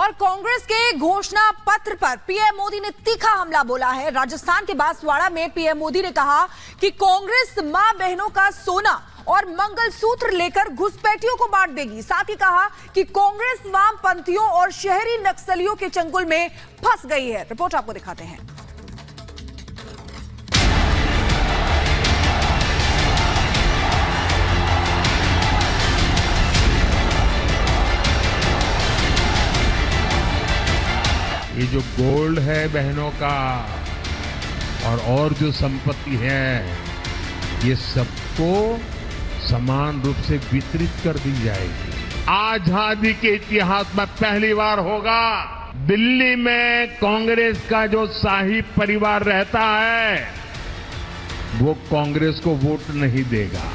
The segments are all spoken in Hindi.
और कांग्रेस के घोषणा पत्र पर पीएम मोदी ने तीखा हमला बोला है। राजस्थान के बांसवाड़ा में पीएम मोदी ने कहा कि कांग्रेस मां बहनों का सोना और मंगलसूत्र लेकर घुसपैठियों को बांट देगी। साथ ही कहा कि कांग्रेस वामपंथियों और शहरी नक्सलियों के चंगुल में फंस गई है। रिपोर्ट आपको दिखाते हैं। ये जो गोल्ड है बहनों का और जो संपत्ति है, ये सबको समान रूप से वितरित कर दी जाएगी। आजादी के इतिहास में पहली बार होगा दिल्ली में कांग्रेस का जो शाही परिवार रहता है वो कांग्रेस को वोट नहीं देगा।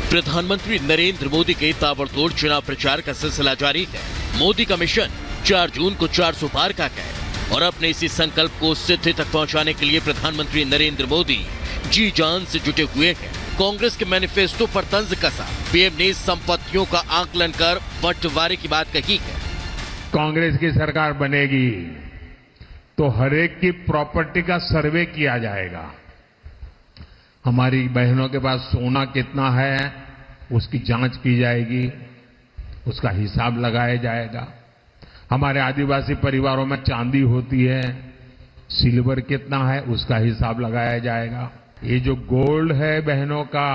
प्रधानमंत्री नरेंद्र मोदी के ताबड़तोड़ चुनाव प्रचार का सिलसिला जारी है। मोदी का मिशन 4 जून को 400 पार का है और अपने इसी संकल्प को सिद्धि तक पहुंचाने के लिए प्रधानमंत्री नरेंद्र मोदी जी जान से जुटे हुए हैं। कांग्रेस के मैनिफेस्टो पर तंज कसा पीएम ने संपत्तियों का आकलन कर बंटवारे की बात कही है। कांग्रेस की सरकार बनेगी तो हर एक की प्रॉपर्टी का सर्वे किया जाएगा। हमारी बहनों के पास सोना कितना है उसकी जांच की जाएगी, उसका हिसाब लगाया जाएगा। हमारे आदिवासी परिवारों में चांदी होती है, सिल्वर कितना है उसका हिसाब लगाया जाएगा। ये जो गोल्ड है बहनों का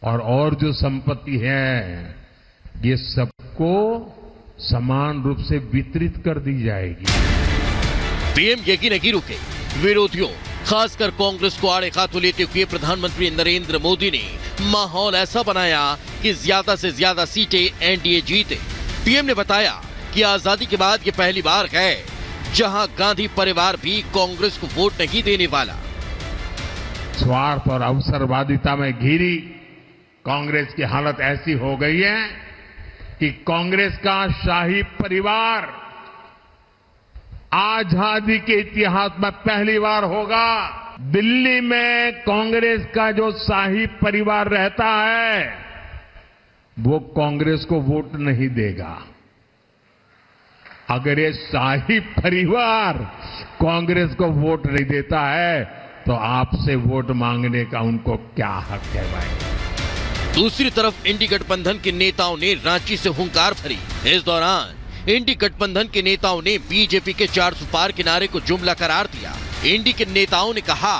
और जो संपत्ति है, ये सबको समान रूप से वितरित कर दी जाएगी। पीएम यही नहीं रुके। विरोधियों खासकर कांग्रेस को आड़े हाथों लेते हुए प्रधानमंत्री नरेंद्र मोदी ने माहौल ऐसा बनाया कि ज्यादा से ज्यादा सीटें एनडीए जीते। पीएम ने बताया कि आजादी के बाद ये पहली बार है जहां गांधी परिवार भी कांग्रेस को वोट नहीं देने वाला। स्वार्थ और अवसरवादिता में घिरी कांग्रेस की हालत ऐसी हो गई है कि कांग्रेस का शाही परिवार आजादी के इतिहास में पहली बार होगा दिल्ली में कांग्रेस का जो शाही परिवार रहता है वो कांग्रेस को वोट नहीं देगा। अगर ये शाही परिवार कांग्रेस को वोट नहीं देता है तो आपसे वोट मांगने का उनको क्या हक है भाई। दूसरी तरफ इंडी गठबंधन के नेताओं ने रांची से हुंकार भरी। इस दौरान इंडी गठबंधन के नेताओं ने बीजेपी के 400 पार के नारे को जुमला करार दिया। इंडी के नेताओं ने कहा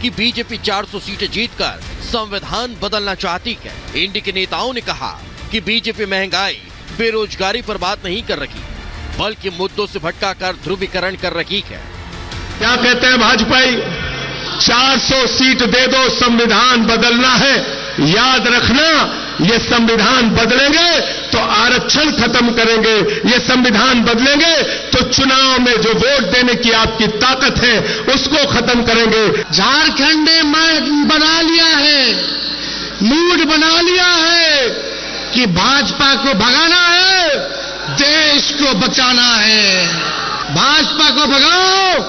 कि बीजेपी 400 सीटें जीतकर संविधान बदलना चाहती है। इंडी के नेताओं ने कहा कि बीजेपी महंगाई, बेरोजगारी पर बात नहीं कर रही बल्कि मुद्दों से भटकाकर ध्रुवीकरण कर रही है। क्या कहते हैं भाजपाई? 400 सीट दे दो, संविधान बदलना है। याद रखना, ये संविधान बदलेंगे तो आरक्षण खत्म करेंगे, ये संविधान बदलेंगे तो चुनाव में जो वोट देने की आपकी ताकत है उसको खत्म करेंगे। झारखंड ने बना लिया है, मूड बना लिया है कि भाजपा को भगाना है, देश को बचाना है। भाजपा को भगाओ,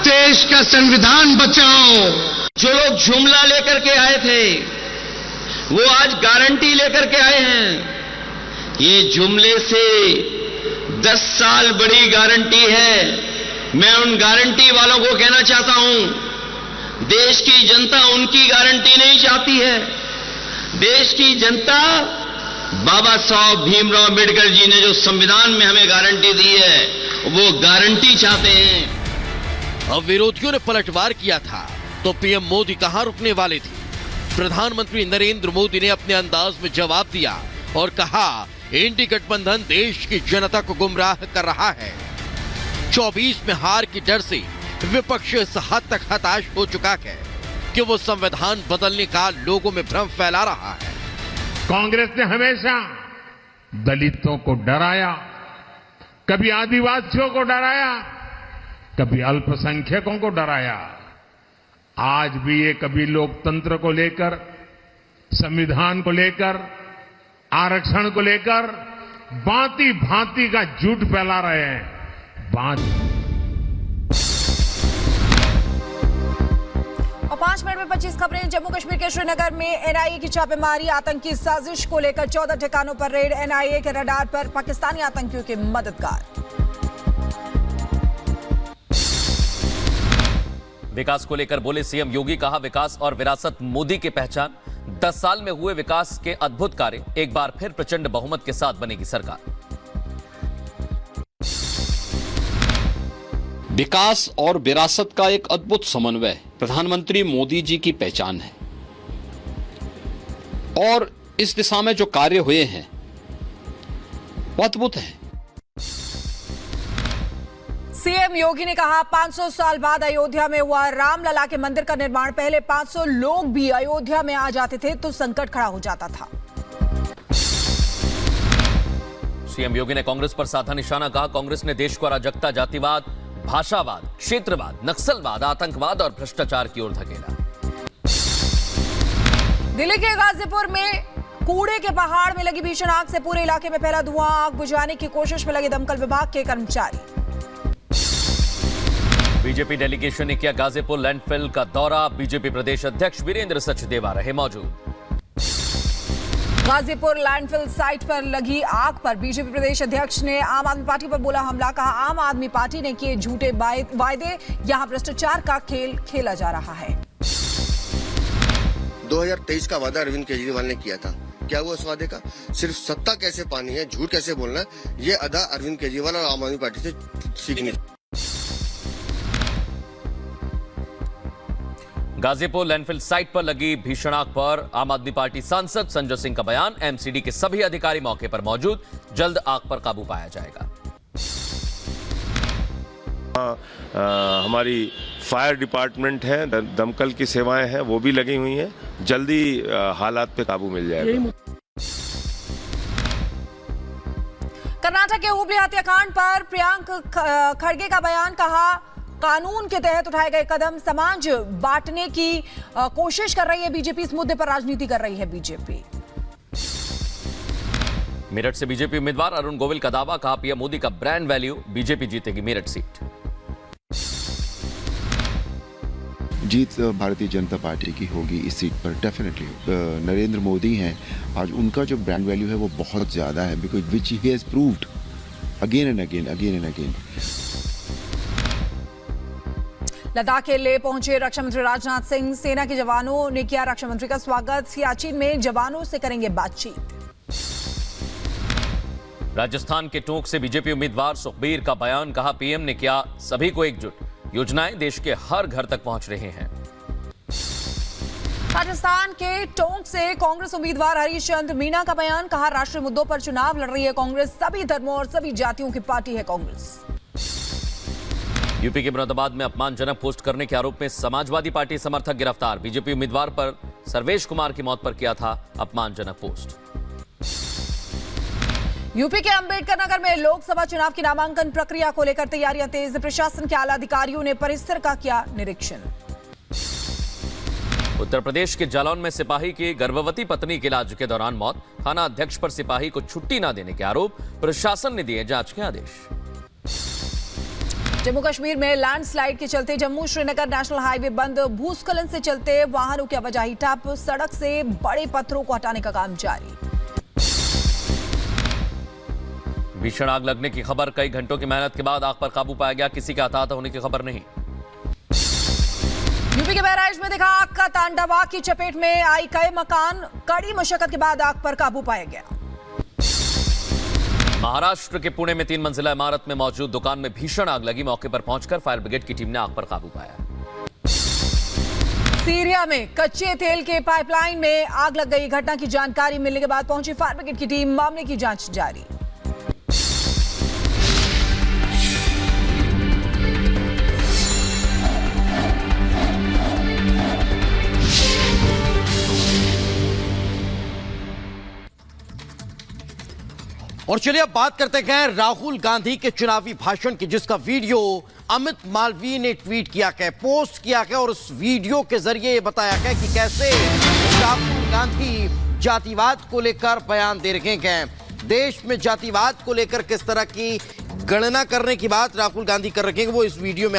देश का संविधान बचाओ। जो लोग जुमला लेकर के आए थे वो आज गारंटी लेकर के आए हैं। ये जुमले से 10 साल बड़ी गारंटी है। मैं उन गारंटी वालों को कहना चाहता हूं, देश की जनता उनकी गारंटी नहीं चाहती है। देश की जनता बाबा साहब भीमराव अम्बेडकर जी ने जो संविधान में हमें गारंटी दी है वो गारंटी चाहते हैं। अब विरोधियों ने पलटवार किया था तो पीएम मोदी कहां रुकने वाले थे। प्रधानमंत्री नरेंद्र मोदी ने अपने अंदाज में जवाब दिया और कहा इंडी गठबंधन देश की जनता को गुमराह कर रहा है। 24 में हार की डर से विपक्ष इस हद तक हताश हो चुका है कि वो संविधान बदलने का लोगों में भ्रम फैला रहा है। कांग्रेस ने हमेशा दलितों को डराया, कभी आदिवासियों को डराया, कभी अल्पसंख्यकों को डराया। आज भी ये कभी लोकतंत्र को लेकर, संविधान को लेकर, आरक्षण को लेकर भांति भांति का झूठ फैला रहे हैं। और 5 मिनट में 25 खबरें। जम्मू कश्मीर के श्रीनगर में एनआईए की छापेमारी, आतंकी साजिश को लेकर 14 ठिकानों पर रेड। एनआईए के रडार पर पाकिस्तानी आतंकियों के मददगार। विकास को लेकर बोले सीएम योगी, कहा विकास और विरासत मोदी की पहचान। 10 साल में हुए विकास के अद्भुत कार्य, एक बार फिर प्रचंड बहुमत के साथ बनेगी सरकार। विकास और विरासत का एक अद्भुत समन्वय प्रधानमंत्री मोदी जी की पहचान है और इस दिशा में जो कार्य हुए हैं वो अद्भुत हैं। सीएम योगी ने कहा 500 साल बाद अयोध्या में हुआ रामलला के मंदिर का निर्माण। पहले 500 लोग भी अयोध्या में आ जाते थे तो संकट खड़ा हो जाता था। सीएम योगी ने कांग्रेस पर साधा निशाना, कहा कांग्रेस ने देश को अराजकता, जातिवाद, भाषावाद, क्षेत्रवाद, नक्सलवाद, आतंकवाद और भ्रष्टाचार की ओर धकेला। दिल्ली के गाजीपुर में कूड़े के पहाड़ में लगी भीषण आग से पूरे इलाके में फैला धुआं। आग बुझाने की कोशिश में लगे दमकल विभाग के कर्मचारी। बीजेपी डेलीगेशन ने किया गाजीपुर लैंडफिल का दौरा। बीजेपी प्रदेश अध्यक्ष वीरेंद्र सचदेवा रहे मौजूद। गाजीपुर लैंडफिल साइट पर लगी आग पर बीजेपी प्रदेश अध्यक्ष ने आम आदमी पार्टी पर बोला हमला। कहा आम आदमी पार्टी ने किए झूठे वायदे, यहां भ्रष्टाचार का खेल खेला जा रहा है। 2023 का वादा अरविंद केजरीवाल ने किया था, क्या हुआ उस वादे का? सिर्फ सत्ता कैसे पानी है, झूठ कैसे बोलना है, ये अदा अरविंद केजरीवाल और आम आदमी पार्टी से सीखनी। गाजीपुर लैंडफिल साइट पर लगी भीषण आग पर आम आदमी पार्टी सांसद संजय सिंह का बयान। एमसीडी के सभी अधिकारी मौके पर मौजूद, जल्द आग पर काबू पाया जाएगा। हमारी फायर डिपार्टमेंट है, दमकल की सेवाएं हैं, वो भी लगी हुई हैं, जल्दी हालात पे काबू मिल जाएगा। कर्नाटक के हुबली हत्याकांड पर प्रियंक खड़गे का बयान। कहा कानून के तहत उठाए गए कदम समाज बांटने की कोशिश कर रही है बीजेपी। इस मुद्दे पर राजनीति कर रही है बीजेपी। मेरठ से बीजेपी उम्मीदवार अरुण गोविल का दावा, कहा पीएम मोदी का ब्रांड वैल्यू, बीजेपी जीतेगी मेरठ सीट। जीत भारतीय जनता पार्टी की होगी इस सीट पर डेफिनेटली। नरेंद्र मोदी हैं, आज उनका जो ब्रांड वैल्यू है वो बहुत ज्यादा है, because which he has proved again and again. Ladakh के लेह पहुंचे रक्षा मंत्री राजनाथ सिंह। सेना के जवानों ने किया रक्षा मंत्री का स्वागत। सियाचिन में जवानों से करेंगे बातचीत। राजस्थान के टोंक से बीजेपी उम्मीदवार सुखबीर का बयान। कहा पीएम ने किया सभी को एकजुट, योजनाएं देश के हर घर तक पहुंच रहे हैं। राजस्थान के टोंक से कांग्रेस उम्मीदवार हरीश चंद्र मीणा का बयान। कहा राष्ट्रीय मुद्दों पर चुनाव लड़ रही है कांग्रेस, सभी धर्मों और सभी जातियों की पार्टी है कांग्रेस। यूपी के मुरादाबाद में अपमानजनक पोस्ट करने के आरोप में समाजवादी पार्टी समर्थक गिरफ्तार। बीजेपी उम्मीदवार पर सर्वेश कुमार की मौत पर किया था अपमानजनक पोस्ट। यूपी के अंबेडकर नगर में लोकसभा चुनाव की नामांकन प्रक्रिया को लेकर तैयारियां तेज। प्रशासन के आला अधिकारियों ने परिसर का किया निरीक्षण। उत्तर प्रदेश के जालौन में सिपाही की गर्भवती पत्नी के इलाज के दौरान मौत। थाना अध्यक्ष पर सिपाही को छुट्टी न देने के आरोप, प्रशासन ने दिए जांच के आदेश। जम्मू कश्मीर में लैंडस्लाइड के चलते जम्मू श्रीनगर नेशनल हाईवे बंद। भूस्खलन से चलते वाहनों की आवाजाही ठप। सड़क से बड़े पत्थरों को हटाने का काम जारी। भीषण आग लगने की खबर। कई घंटों की मेहनत के बाद आग पर काबू पाया गया, किसी का हताहत होने की खबर नहीं। यूपी के बहराइच में देखा आग का तांडव। आग की चपेट में आई कई मकान। कड़ी मशक्कत के बाद आग पर काबू पाया गया। महाराष्ट्र के पुणे में 3 मंजिला इमारत में मौजूद दुकान में भीषण आग लगी। मौके पर पहुंचकर फायर ब्रिगेड की टीम ने आग पर काबू पाया। सीरिया में कच्चे तेल के पाइपलाइन में आग लग गई। घटना की जानकारी मिलने के बाद पहुंची फायर ब्रिगेड की टीम। मामले की जांच जारी। और चलिए अब बात करते हैं राहुल गांधी के चुनावी भाषण की, जिसका वीडियो अमित मालवीय ने ट्वीट किया है, पोस्ट किया है और उस वीडियो के जरिए ये बताया है कि कैसे राहुल गांधी जातिवाद को लेकर बयान दे रहे हैं। देश में जातिवाद को लेकर किस तरह की गणना करने की बात राहुल गांधी कर रहे हैं, वो इस वीडियो में